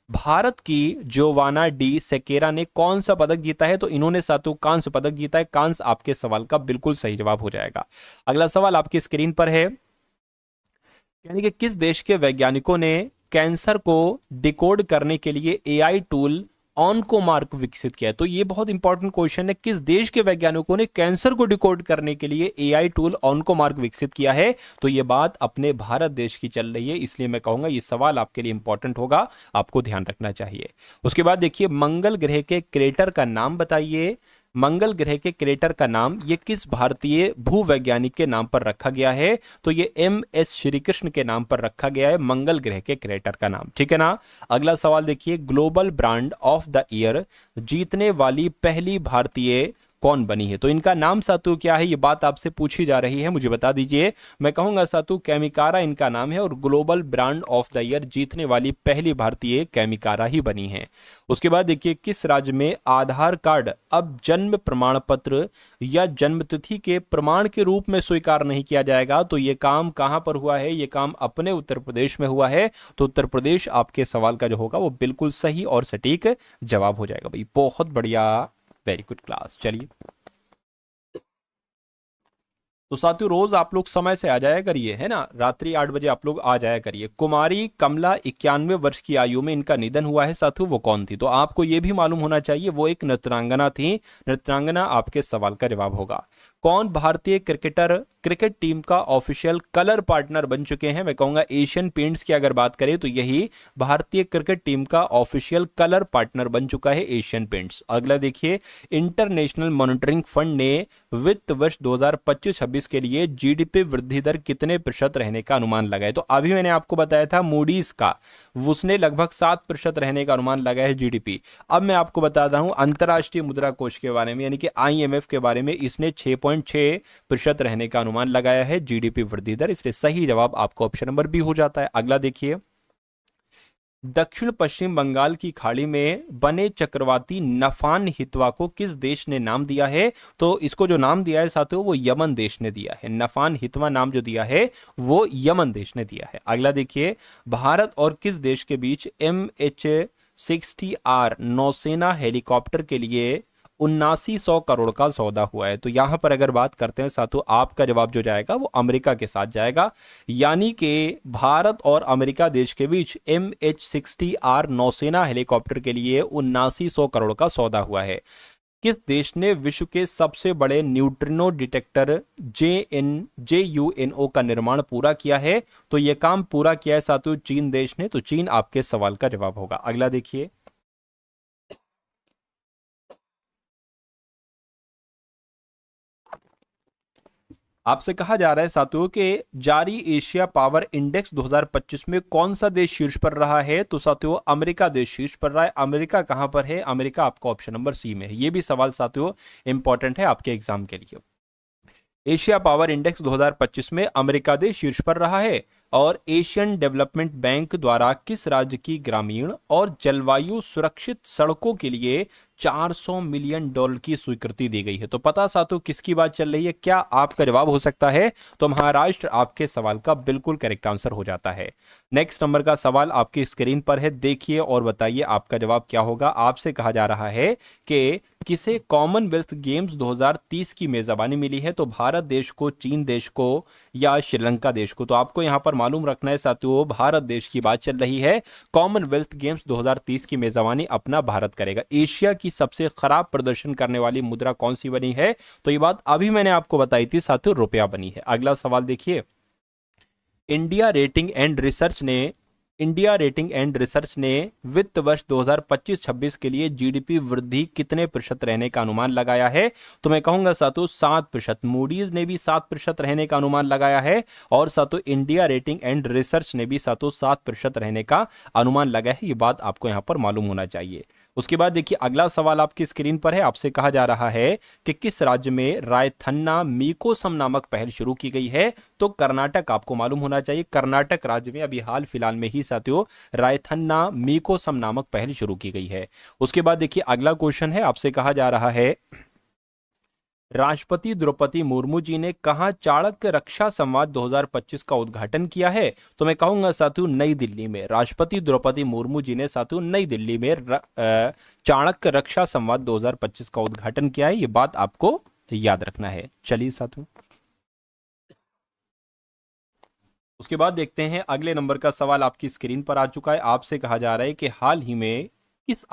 भारत की जोवाना डी सेकेरा ने कौन सा पदक जीता है? तो इन्होंने साथियों कांस्य पदक जीता है। कांस्य आपके सवाल का बिल्कुल सही जवाब हो जाएगा। अगला सवाल आपकी स्क्रीन पर है, यानी कि किस देश के वैज्ञानिकों ने कैंसर को डिकोड करने के लिए एआई टूल ऑनकोमार्क विकसित किया है? तो ये बहुत इंपॉर्टेंट क्वेश्चन है, किस देश के वैज्ञानिकों ने कैंसर को डिकोड करने के लिए एआई टूल ऑनकोमार्क विकसित किया है? तो ये बात अपने भारत देश की चल रही है, इसलिए मैं कहूंगा ये सवाल आपके लिए इंपॉर्टेंट होगा, आपको ध्यान रखना चाहिए। उसके बाद देखिए, मंगल ग्रह के क्रेटर का नाम बताइए। मंगल ग्रह के क्रेटर का नाम ये किस भारतीय भूवैज्ञानिक के नाम पर रखा गया है? तो ये एम.एस. श्रीकृष्ण के नाम पर रखा गया है मंगल ग्रह के क्रेटर का नाम, ठीक है ना। अगला सवाल देखिए, global brand of the year जीतने वाली पहली भारतीय कौन बनी है? तो इनका नाम सातु क्या है, ये बात आपसे पूछी जा रही है, मुझे बता दीजिए। मैं कहूंगा सातु केमिकारा इनका नाम है, और global brand of the year जीतने वाली पहली भारतीय केमिकारा ही बनी है। उसके बाद देखिए, किस राज्य में आधार कार्ड अब जन्म प्रमाण पत्र या जन्मतिथि के प्रमाण के रूप में स्वीकार नहीं किया जाएगा? तो ये काम कहां पर हुआ है? ये काम अपने उत्तर प्रदेश में हुआ है। तो उत्तर प्रदेश आपके सवाल का जो होगा वो बिल्कुल सही और सटीक जवाब हो जाएगा। भाई बहुत बढ़िया, वेरी गुड क्लास। चलिए, तो साथियों रोज आप लोग समय से आ जाया करिए, है ना, रात्रि 8 बजे आप लोग आ जाया करिए। कुमारी कमला 91 वर्ष की आयु में इनका निधन हुआ है साथियों, वो कौन थी? तो आपको ये भी मालूम होना चाहिए, वो एक नृत्यांगना थी। नृत्यांगना आपके सवाल का जवाब होगा। कौन भारतीय क्रिकेटर क्रिकेट टीम का ऑफिशियल कलर पार्टनर बन चुके हैं? मैं कहूंगा एशियन पेंट्स की अगर बात करें तो यही भारतीय क्रिकेट टीम का ऑफिशियल कलर पार्टनर बन चुका है एशियन पेंट्स। अगला देखिए, इंटरनेशनल मॉनिटरिंग फंड ने वित्त वर्ष 2025-26 के लिए जीडीपी वृद्धि दर कितने प्रतिशत रहने का अनुमान लगाया? तो अभी मैंने आपको बताया था मूडीज का, उसने लगभग 7% रहने का अनुमान लगाया है जीडीपी। अब मैं आपको बताता हूं अंतरराष्ट्रीय मुद्रा कोष के बारे में, यानी कि आईएमएफ के बारे में, इसने 6.6% रहने का अनुमान लगाया है जीडीपी वृद्धि दर, इसलिए सही जवाब आपको ऑप्शन नंबर बी हो जाता है। अगला देखिए, दक्षिण पश्चिम बंगाल की खाड़ी में बने चक्रवाती नफान हितवा को किस देश ने नाम दिया है? तो इसको जो नाम दिया है साथियों वो यमन देश ने दिया है। नफान हितवा नाम जो दिया है वो यमन देश ने दिया है। अगला देखिए, भारत और किस देश के बीच MH-60R नौसेना हेलीकॉप्टर के लिए 7900 करोड़ का सौदा हुआ है? तो यहां पर अगर बात करते हैं साथियों, आपका जवाब जो जाएगा वो अमेरिका के साथ जाएगा, यानी कि भारत और अमेरिका देश के बीच MH-60R नौसेना हेलीकॉप्टर के लिए 7900 करोड़ का सौदा हुआ है। किस देश ने विश्व के सबसे बड़े न्यूट्रिनो डिटेक्टर JUNO का निर्माण पूरा किया है? तो यह काम पूरा किया है साथियों चीन देश ने। तो चीन आपके सवाल का जवाब होगा। अगला देखिए, आपसे कहा जा रहा है साथियों कि जारी एशिया पावर इंडेक्स 2025 में कौन सा देश शीर्ष पर रहा है? तो साथियों अमेरिका देश शीर्ष पर रहा है। अमेरिका कहां पर है? अमेरिका आपका ऑप्शन नंबर सी में है। ये भी सवाल साथियों इंपॉर्टेंट है आपके एग्जाम के लिए। एशिया पावर इंडेक्स 2025 में अमेरिका देश शीर्ष पर रहा है। और एशियन डेवलपमेंट बैंक द्वारा किस राज्य की ग्रामीण और जलवायु सुरक्षित सड़कों के लिए 400 मिलियन डॉलर की स्वीकृति दी गई है? तो पता साथियों किसकी बात चल रही है? क्या आपका जवाब हो सकता है? तो महाराष्ट्र आपके सवाल का बिल्कुल करेक्ट आंसर हो जाता है। नेक्स्ट नंबर का सवाल आपकी स्क्रीन पर है, देखिए और बताइए आपका जवाब क्या होगा। आपसे कहा जा रहा है कि किसे कॉमनवेल्थ गेम्स 2030 की मेजबानी मिली है? तो भारत देश को, चीन देश को या श्रीलंका देश को? तो आपको यहां पर मालूम रखना है साथियों, भारत देश की बात चल रही है। कॉमनवेल्थ गेम्स 2030 की मेजबानी अपना भारत करेगा। एशिया की सबसे खराब प्रदर्शन करने वाली मुद्रा कौन सी बनी है? तो ये बात अभी मैंने आपको बताई थी साथियों, रुपया बनी है। अगला सवाल देखिए, इंडिया रेटिंग एंड रिसर्च ने वित्त वर्ष 2025-26 के लिए जीडीपी वृद्धि कितने प्रतिशत रहने का अनुमान लगाया है? तो मैं कहूंगा साथियों 7%। मूडीज ने भी 7% रहने का अनुमान लगाया है और साथियों इंडिया रेटिंग एंड रिसर्च ने भी साथियों 7% रहने का अनुमान लगाया है। ये बात आपको यहां पर मालूम होना चाहिए। उसके बाद देखिए अगला सवाल आपकी स्क्रीन पर है। आपसे कहा जा रहा है कि किस राज्य में रायथन्ना मीकोसम नामक पहल शुरू की गई है? तो कर्नाटक आपको मालूम होना चाहिए। कर्नाटक राज्य में अभी हाल फिलहाल में ही साथियों रायथन्ना मीकोसम नामक पहल शुरू की गई है। उसके बाद देखिए अगला क्वेश्चन है। आपसे कहा जा रहा है राष्ट्रपति द्रौपदी मुर्मू जी ने कहां चाणक्य रक्षा संवाद 2025 का उद्घाटन किया है? तो मैं कहूंगा साथियों नई दिल्ली में। राष्ट्रपति द्रौपदी मुर्मू जी ने साथियों नई दिल्ली में चाणक्य रक्षा संवाद 2025 का उद्घाटन किया है। ये बात आपको याद रखना है। चलिए साथियों उसके बाद देखते हैं अगले नंबर का सवाल आपकी स्क्रीन पर आ चुका है। आपसे कहा जा रहा है कि हाल ही में किस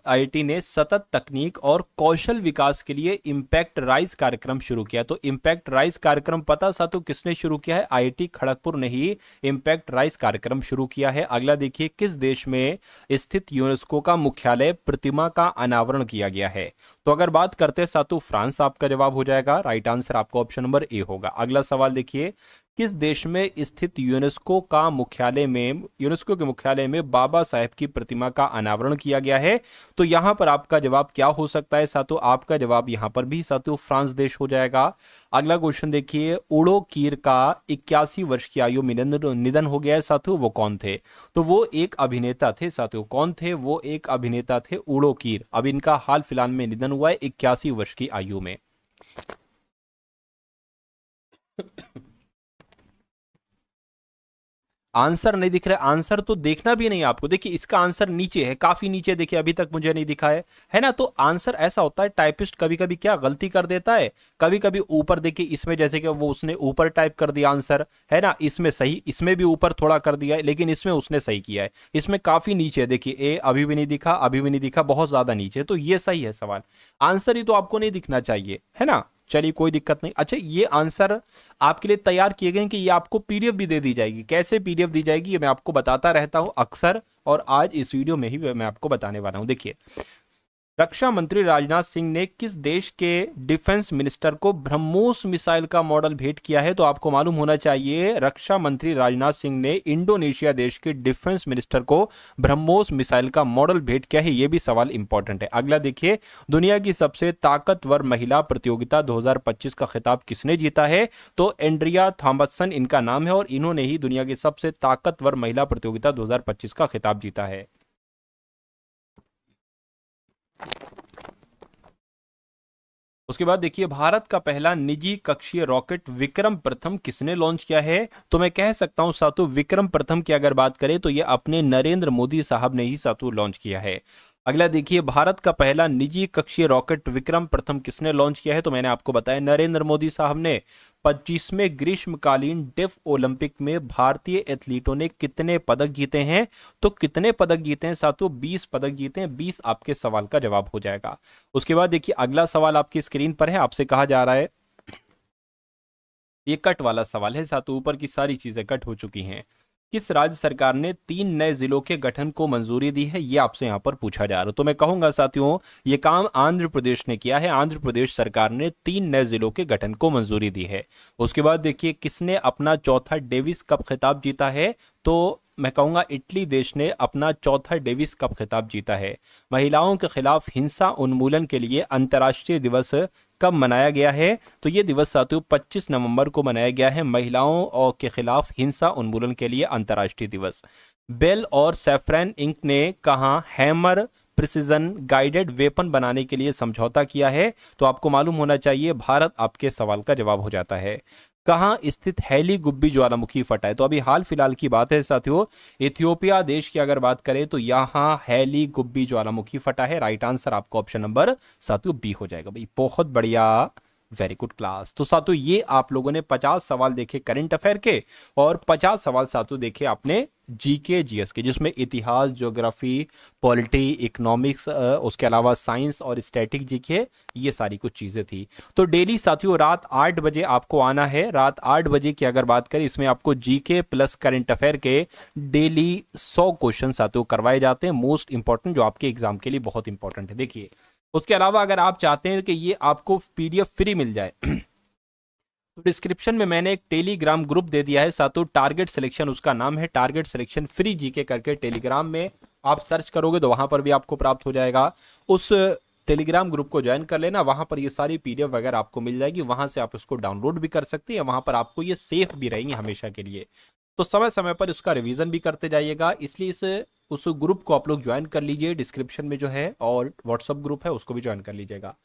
आईआईटी ने सतत तकनीक और कौशल विकास के लिए इम्पैक्ट राइज कार्यक्रम शुरू किया? तो इम्पैक्ट राइज कार्यक्रम पता साथियों किसने शुरू किया है? आईआईटी खड़गपुर ने ही इम्पैक्ट राइज कार्यक्रम शुरू किया है। अगला देखिए, किस देश में स्थित यूनेस्को का मुख्यालय प्रतिमा का अनावरण किया गया है? तो अगर बात करते हैं साथियों फ्रांस आपका जवाब हो जाएगा। राइट आंसर आपका ऑप्शन नंबर ए होगा। अगला सवाल देखिए, किस देश में स्थित यूनेस्को के मुख्यालय में बाबा साहेब की प्रतिमा का अनावरण किया गया है? तो यहां पर आपका जवाब क्या हो सकता है साथियों? आपका जवाब यहां पर भी साथियों फ्रांस देश हो जाएगा। अगला क्वेश्चन देखिए, उड़ो कीर का 81 वर्ष की आयु में निधन हो गया है साथियों, वो कौन थे? तो वो एक अभिनेता थे साथियों। कौन थे? वो एक अभिनेता थे उड़ो कीर। अब इनका हाल फिलहाल में निधन हुआ है 81 वर्ष की आयु में। आंसर नहीं दिख रहा है? आंसर तो देखना भी नहीं आपको। देखिए इसका आंसर नीचे है, काफी नीचे। देखिए अभी तक मुझे नहीं दिखा है ना? तो आंसर ऐसा होता है, टाइपिस्ट कभी कभी क्या गलती कर देता है, कभी कभी ऊपर देखिए इसमें जैसे कि वो उसने ऊपर टाइप कर दिया आंसर, है ना? इसमें सही, इसमें भी ऊपर थोड़ा कर दिया है, लेकिन इसमें उसने सही किया है। इसमें काफी नीचे देखिए, ए अभी भी नहीं दिखा, अभी भी नहीं दिखा, बहुत ज्यादा नीचे। तो ये सही है सवाल। आंसर ही तो आपको नहीं दिखना चाहिए, है ना? चलिए कोई दिक्कत नहीं। अच्छा, ये आंसर आपके लिए तैयार किए गए कि ये आपको पीडीएफ भी दे दी जाएगी। कैसे पीडीएफ दी जाएगी ये मैं आपको बताता रहता हूं अक्सर, और आज इस वीडियो में ही मैं आपको बताने वाला हूं। देखिए, रक्षा मंत्री राजनाथ सिंह ने किस देश के डिफेंस मिनिस्टर को ब्रह्मोस मिसाइल का मॉडल भेंट किया है? तो आपको मालूम होना चाहिए, रक्षा मंत्री राजनाथ सिंह ने इंडोनेशिया देश के डिफेंस मिनिस्टर को ब्रह्मोस मिसाइल का मॉडल भेंट किया है। यह भी सवाल इंपॉर्टेंट है। अगला देखिए, दुनिया की सबसे ताकतवर महिला प्रतियोगिता 2025 का खिताब किसने जीता है? तो एंड्रिया थॉमसन इनका नाम है, और इन्होंने ही दुनिया की सबसे ताकतवर महिला प्रतियोगिता 2025 का खिताब जीता है। उसके बाद देखिए, भारत का पहला निजी कक्षीय रॉकेट विक्रम प्रथम किसने लॉन्च किया है? तो मैं कह सकता हूं सातु, विक्रम प्रथम की अगर बात करें तो यह अपने नरेंद्र मोदी साहब ने ही सातु लॉन्च किया है। अगला देखिए, भारत का पहला निजी कक्षीय रॉकेट विक्रम प्रथम किसने लॉन्च किया है? तो मैंने आपको बताया नरेंद्र मोदी साहब ने। 25वें ग्रीष्मकालीन डेफ ओलंपिक में भारतीय एथलीटों ने कितने पदक जीते हैं? तो कितने पदक जीते हैं साथियों? 20 पदक जीते हैं। 20 आपके सवाल का जवाब हो जाएगा। उसके बाद देखिए, अगला सवाल आपकी स्क्रीन पर है। आपसे कहा जा रहा है, ये कट वाला सवाल है साथियों, ऊपर की सारी चीजें कट हो चुकी हैं। किस राज्य सरकार ने 3 नए जिलों के गठन को मंजूरी दी है, ये आपसे यहाँ पर पूछा जा रहा है। तो मैं कहूंगा साथियों, ये काम आंध्र प्रदेश ने किया है। आंध्र प्रदेश सरकार ने 3 नए जिलों के गठन को मंजूरी दी है। उसके बाद देखिए, किसने अपना चौथा डेविस कप खिताब जीता है, तो मैं कहूंगा इटली देश ने अपना चौथा डेविस कप खिताब जीता है। महिलाओं के खिलाफ हिंसा उन्मूलन के लिए अंतर्राष्ट्रीय दिवस कब मनाया गया है, तो ये दिवस साथियों 25 नवंबर को मनाया गया है, महिलाओं और के खिलाफ हिंसा उन्मूलन के लिए अंतर्राष्ट्रीय दिवस। बेल और सैफरन इंक ने कहा हैमर प्रिसीजन गाइडेड वेपन बनाने के लिए समझौता किया है, तो आपको मालूम होना चाहिए भारत। आपके सवाल का जवाब हो जाता है। कहाँ स्थित हैली गुब्बी ज्वालामुखी फटा है, तो अभी हाल फिलहाल की बात है साथियों, इथियोपिया देश की अगर बात करें तो यहाँ हैली गुब्बी ज्वालामुखी फटा है। राइट आंसर आपको ऑप्शन नंबर साथियों बी हो जाएगा। भाई बहुत बढ़िया, वेरी गुड क्लास। तो साथियों ये आप लोगों ने 50 सवाल देखे करंट अफेयर के और 50 सवाल साथियों देखे आपने जीके जीएस के, जिसमें इतिहास, ज्योग्राफी, पॉलिटी, इकोनॉमिक्स, उसके अलावा साइंस और स्टैटिक जीके, ये सारी कुछ चीजें थी। तो डेली साथियों रात 8 बजे आपको आना है। रात 8 बजे की अगर बात करें, इसमें आपको जीके प्लस करंट अफेयर के डेली 100 क्वेश्चन साथियों करवाए जाते हैं, मोस्ट इंपॉर्टेंट, जो आपके एग्जाम के लिए बहुत इंपॉर्टेंट है। देखिए उसके अलावा अगर आप चाहते हैं कि ये आपको पीडीएफ फ्री मिल जाए तो डिस्क्रिप्शन में मैंने एक टेलीग्राम ग्रुप दे दिया है साथियों, टारगेट सिलेक्शन उसका नाम है, टारगेट सिलेक्शन फ्री जीके करके टेलीग्राम में आप सर्च करोगे तो वहां पर भी आपको प्राप्त हो जाएगा। उस टेलीग्राम ग्रुप को ज्वाइन कर लेना, वहां पर ये सारी पीडीएफ वगैरह आपको मिल जाएगी, वहां से आप उसको डाउनलोड भी कर सकते हैं, वहां पर आपको ये सेफ भी रहेंगे हमेशा के लिए। तो समय समय पर उसका रिवीजन भी करते जाइएगा, इसलिए उस ग्रुप को आप लोग ज्वाइन कर लीजिए डिस्क्रिप्शन में जो है, और व्हाट्सअप ग्रुप है उसको भी ज्वाइन कर लीजिएगा।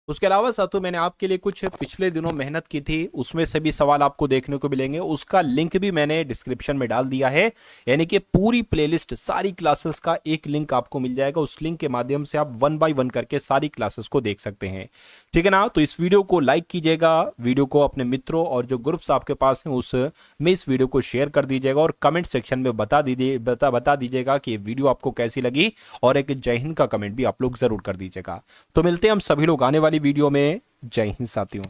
उसके अलावा साथियों मैंने आपके लिए कुछ पिछले दिनों मेहनत की थी, उसमें से भी सवाल आपको देखने को मिलेंगे, उसका लिंक भी मैंने डिस्क्रिप्शन में डाल दिया है। यानी कि पूरी प्लेलिस्ट, सारी क्लासेस का एक लिंक आपको मिल जाएगा, उस लिंक के माध्यम से आप 1 बाय 1 करके सारी क्लासेस को देख सकते हैं। ठीक है ना। तो इस वीडियो को लाइक कीजिएगा, वीडियो को अपने मित्रों और जो ग्रुप्स आपके पास हैं उसमें इस वीडियो को शेयर कर दीजिएगा, और कमेंट सेक्शन में बता दीजिएगा कि वीडियो आपको कैसी लगी, और एक जय हिंद का कमेंट भी आप लोग जरूर कर दीजिएगा। तो मिलते हैं हम सभी लोग आने वाली वीडियो में। जय हिंद साथियों।